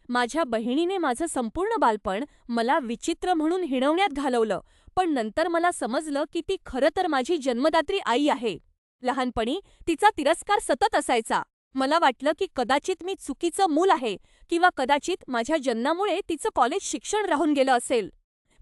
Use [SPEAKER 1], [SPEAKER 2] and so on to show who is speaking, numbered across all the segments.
[SPEAKER 1] माझ्या बहिणीने माझं संपूर्ण बालपण मला विचित्र म्हणून हिणवण्यात घालवलं, पण नंतर मला समजलं की ती खरं तर माझी जन्मदात्री आई आहे. लहानपणी तिचा तिरस्कार सतत असायचा. मला वाटलं की कदाचित मी चुकीचं मूल आहे किंवा कदाचित माझ्या जन्मामुळे तिचं कॉलेज शिक्षण राहून गेलं असेल.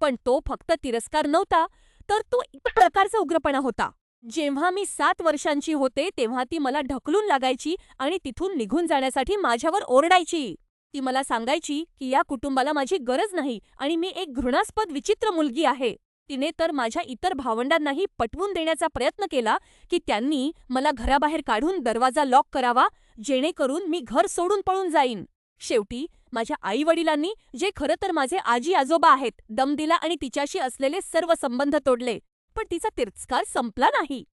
[SPEAKER 1] पण तो फक्त तिरस्कार नव्हता, तर तो एक प्रकारचा उग्रपणा होता. जेव्हा मी 7 वर्षांची होते तेव्हा ती मला ढकलून लागायची आणि तिथून निघून जाण्यासाठी माझ्यावर ओरडायची. ती मला सांगायची की या कुटुंबाला माझी गरज नाही आणि मी एक घृणास्पद विचित्र मुलगी आहे. तिने तर माझ्या इतर भावंडांनाही पटवून देण्याचा प्रयत्न केला की त्यांनी मला घराबाहेर काढून दरवाजा लॉक करावा, जेणेकरून मी घर सोडून पळून जाईन. शेवटी माझ्या आई-वडिलांनी, जे खरं तर माझे आजी-आजोबा आहेत, दम दिला आणि तिच्याशी असलेले सर्व संबंध तोडले. पण तिचा तिरस्कार संपला नाही.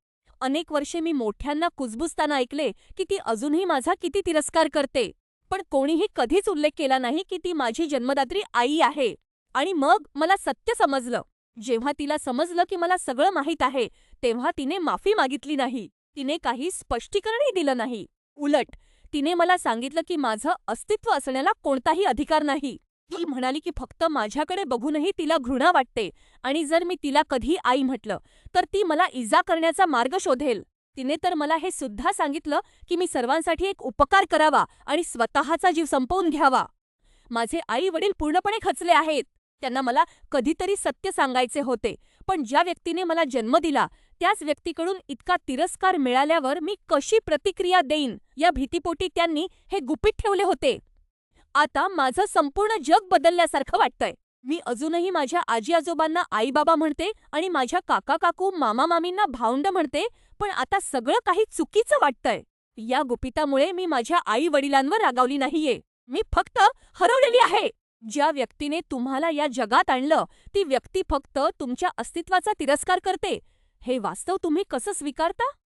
[SPEAKER 1] अनेक वर्षे मी मोठ्यांना कुजबुजताना ऐकले की ती अजूनही माझा किती तिरस्कार करते. पण कोणीही कधीच उल्लेख केला नाही की ती माझी जन्मदात्री आई आहे. आणि मग मला सत्य समजलं. जेव्हा तिला समजलं की मला सगळं माहीत आहे, तेव्हा तिने माफी मागितली नाही. तिने काही स्पष्टीकरणही दिलं नाही. उलट तिने मला सांगितलं की माझं अस्तित्व असण्याला कोणताही अधिकार नाही. ती म्हणाली की फक्त माझ्याकडे बघूनही तिला घृणा वाटते आणि जर मी तिला कधी आई म्हटलं, तर ती मला इजा करण्याचा मार्ग शोधेल. तिने तर मला हे सुद्धा सांगितलं की मी सर्वांसाठी एक उपकार करावा आणि स्वतःचा जीव संपवून घ्यावा. माझे आई-वडील पूर्णपणे खचले आहेत. त्यांना मला कधीतरी सत्य सांगायचे होते, पण ज्या व्यक्तीने मला जन्म दिला, त्याच व्यक्तीकडून इतका तिरस्कार मिळाल्यावर मी कशी प्रतिक्रिया देईन या भीतीपोटी त्यांनी हे गुपित ठेवले होते. आता माझं संपूर्ण जग बदलल्यासारखं वाटतंय. मी अजूनही माझ्या आजी-आजोबांना आई-बाबा म्हणते आणि माझ्या काका-काकू, मामा-मामींना भावंड म्हणते, पण आता सगळं काही चुकीचं वाटतंय. या गुपितामुळे मी माझ्या आई-वडिलांवर रागावली नाहीये. मी फक्त हरवलेली आहे. ज्या व्यक्तीने तुम्हाला या जगात आणलं, ती व्यक्ती फक्त तुमच्या अस्तित्वाचा तिरस्कार करते. हे वास्तव तुम्ही कसं स्वीकारता?